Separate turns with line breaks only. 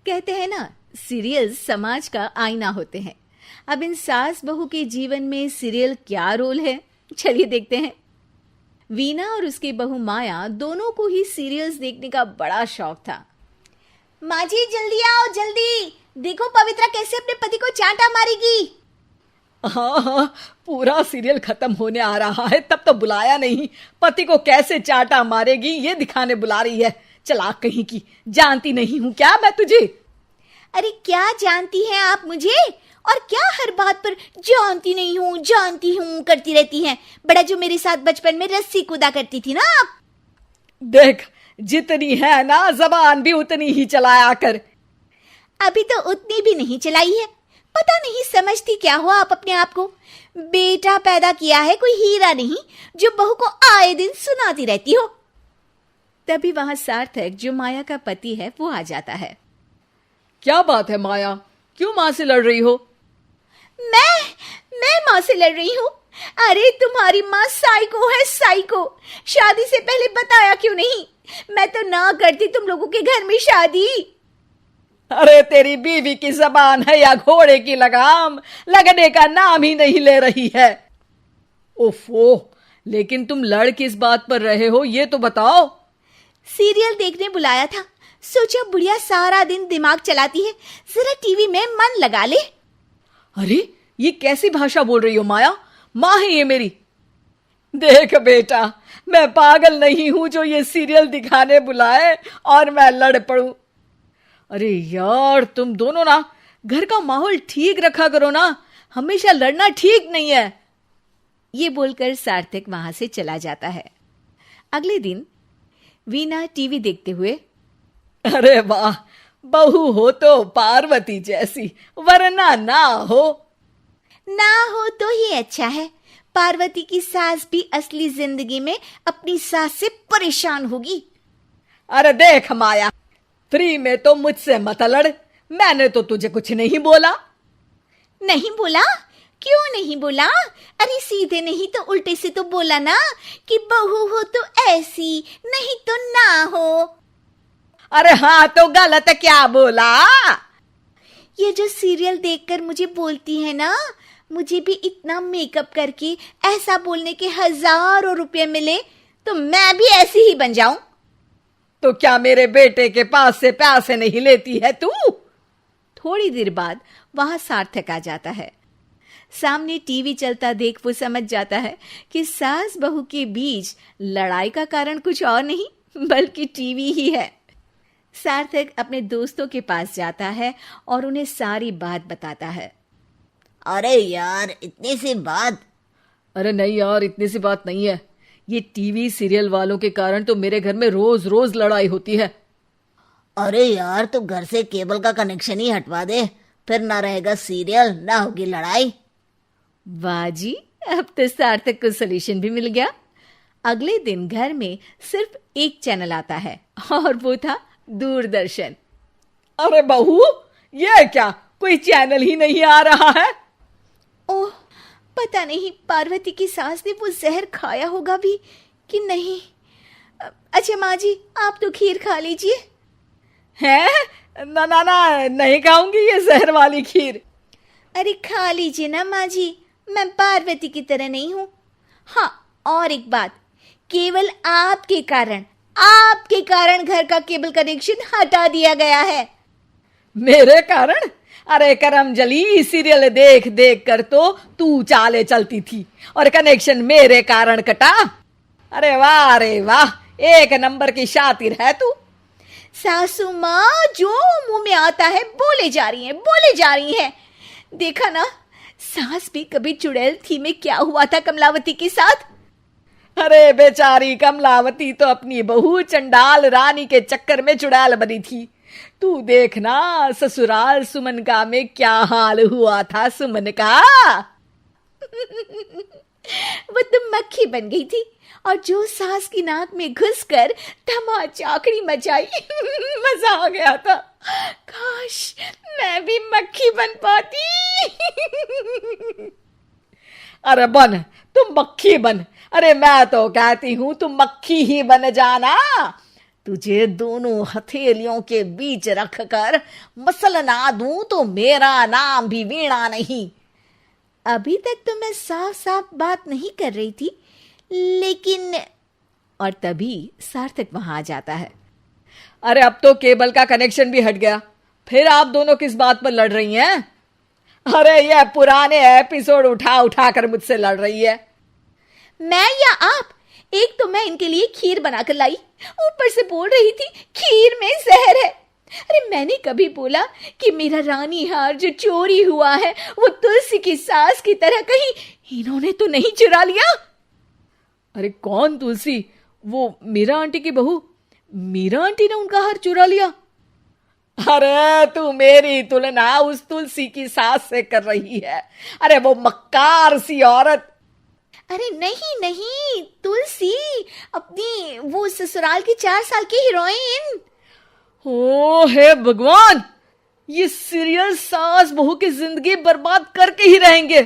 कहते हैं ना, सीरियल समाज का आईना होते हैं। अब इन सास बहू के जीवन में सीरियल क्या रोल है, चलिए देखते हैं। वीना और उसकी बहू माया दोनों को ही सीरियल्स देखने का बड़ा शौक था। माँ जी जल्दी आओ, जल्दी देखो पवित्रा कैसे अपने पति को चांटा मारेगी।
हाँ हाँ, पूरा सीरियल खत्म होने आ रहा है, तब तो बुलाया नहीं। पति को कैसे चांटा मारेगी ये दिखाने बुला रही है। चला कहीं की, जानती नहीं हूँ क्या मैं तुझे?
अरे क्या जानती हैं आप मुझे, और क्या हर बात पर जानती हूँ करती रहती हैं। बड़ा जो मेरे साथ बचपन में रस्सी कूदा करती थी ना आप।
देख, जितनी है ना जबान भी उतनी ही चलाया कर।
अभी तो उतनी भी नहीं चलाई है। पता नहीं समझती क्या हो आप अपने आप को। बेटा पैदा किया है कोई हीरा नहीं जो बहू को आए दिन सुनाती रहती हो। तभी वहां सार्थक, जो माया का पति है, वो आ जाता है।
क्या बात है माया, क्यों माँ से लड़ रही हो?
मैं माँ से लड़ रही हूँ? अरे तुम्हारी माँ साइको है, साइको। शादी से पहले बताया क्यों नहीं? मैं तो ना करती तुम लोगों के घर में शादी।
अरे तेरी बीवी की जबान है या घोड़े की लगाम, लगने का नाम ही नहीं ले रही है। ओफो, लेकिन तुम लड़ किस बात पर रहे हो ये तो बताओ।
सीरियल देखने बुलाया था, सोचा बुढ़िया सारा दिन दिमाग चलाती है, जरा टीवी में मन लगा ले।
अरे ये कैसी भाषा बोल रही हो माया? माँ है ये मेरी। देख बेटा, मैं पागल नहीं हूं जो ये सीरियल दिखाने बुलाए और मैं लड़ पड़ूं। अरे यार, तुम दोनों ना घर का माहौल ठीक रखा करो ना, हमेशा लड़ना ठीक नहीं है।
ये बोलकर सार्थक वहां से चला जाता है। अगले दिन वीना टीवी देखते हुए,
अरे वाह, बहू हो तो पार्वती जैसी, वरना ना हो
तो ही अच्छा है। पार्वती की सास भी असली जिंदगी में अपनी सास से परेशान होगी।
अरे देख माया, फ्री में तो मुझसे मत लड़। मैंने तो तुझे कुछ नहीं बोला।
नहीं बोला? क्यों नहीं बोला? अरे सीधे नहीं तो उल्टे से तो बोला ना कि बहू हो तो ऐसी, नहीं तो ना हो।
अरे हाँ, तो गलत क्या बोला?
ये जो सीरियल देखकर मुझे बोलती है ना, मुझे भी इतना मेकअप करके ऐसा बोलने के हजारों रुपए मिले तो मैं भी ऐसी ही बन जाऊं।
तो क्या मेरे बेटे के पास से पैसे नहीं लेती है तू?
थोड़ी देर बाद वहां सार्थक आ जाता है। सामने टीवी चलता देख वो समझ जाता है कि सास बहू के बीच लड़ाई का कारण कुछ और नहीं बल्कि टीवी ही है। सार्थक अपने दोस्तों के पास जाता है और उन्हें सारी बात बताता है।
अरे यार, इतनी सी बात?
अरे नहीं यार, इतनी सी बात नहीं है। ये टीवी सीरियल वालों के कारण तो मेरे घर में रोज रोज लड़ाई होती है।
अरे यार, तो घर से केबल का कनेक्शन ही हटवा दे, फिर ना रहेगा सीरियल ना होगी लड़ाई।
वाह जी, अब तो सार्थक को सोल्यूशन भी मिल गया। अगले दिन घर में सिर्फ एक चैनल आता है और वो था दूरदर्शन।
अरे बहू, ये क्या, कोई चैनल ही नहीं आ रहा है?
ओह, पता नहीं पार्वती की सास ने वो जहर खाया होगा भी कि नहीं। अच्छा माँ जी, आप तो खीर खा लीजिए।
हैं? ना ना ना, नहीं खाऊंगी ये जहर वाली खीर।
अरे खा लीजिए ना माँ जी, मैं पार्वती की तरह नहीं हूँ। हाँ, और एक बात, केवल आपके कारण घर का केबल कनेक्शन हटा दिया गया है।
मेरे कारण? अरे करम जली, सीरियल देख देख कर तो तू चाले चलती थी और कनेक्शन मेरे कारण कटा। अरे वाह, एक नंबर की शातिर है तू।
सासू माँ जो मुंह में आता है बोले जा रही हैं। देखा ना, सास भी कभी चुड़ैल थी में क्या हुआ था कमलावती के साथ।
अरे बेचारी कमलावती तो अपनी बहू चंडाल रानी के चक्कर में चुड़ैल बनी थी। तू देखना ससुराल सुमन का में क्या हाल हुआ था सुमन का।
वो तो मक्खी बन गई थी और जो सास की नाक में घुसकर धमाचाकड़ी मचाई मजा आ गया था। काश मैं भी मक्खी बन पाती।
अरे बन, तुम मक्खी बन। अरे मैं तो कहती हूं तुम मक्खी ही बन जाना।
तुझे दोनों हथेलियों के बीच रखकर मसलना दूं तो मेरा नाम भी वीणा नहीं।
अभी तक तो मैं साफ साफ बात नहीं कर रही थी, लेकिन और तभी सार्थक वहां आ जाता है।
अरे अब तो केबल का कनेक्शन भी हट गया, फिर आप दोनों किस बात पर लड़ रही हैं? अरे ये पुराने एपिसोड उठा उठा कर मुझसे लड़ रही है।
मैं या आप? एक तो मैं इनके लिए खीर बनाकर लाई, ऊपर से बोल रही थी खीर में जहर है। अरे मैंने कभी बोला कि मेरा रानी हार जो चोरी हुआ है वो तुलसी की सास की तरह कहीं इन्होंने तो नहीं चुरा लिया?
अरे कौन तुलसी? वो मीरा आंटी की बहू। मीरा आंटी ने उनका हार चुरा लिया? अरे तू मेरी तुलना उस तुलसी की सास से कर रही है। अरे वो मक्कार सी औरत।
अरे नहीं नहीं, तुलसी, अपनी वो ससुराल की 4 साल की हीरोइन।
ओ हे भगवान, ये सीरियल सास बहू की जिंदगी बर्बाद करके ही रहेंगे।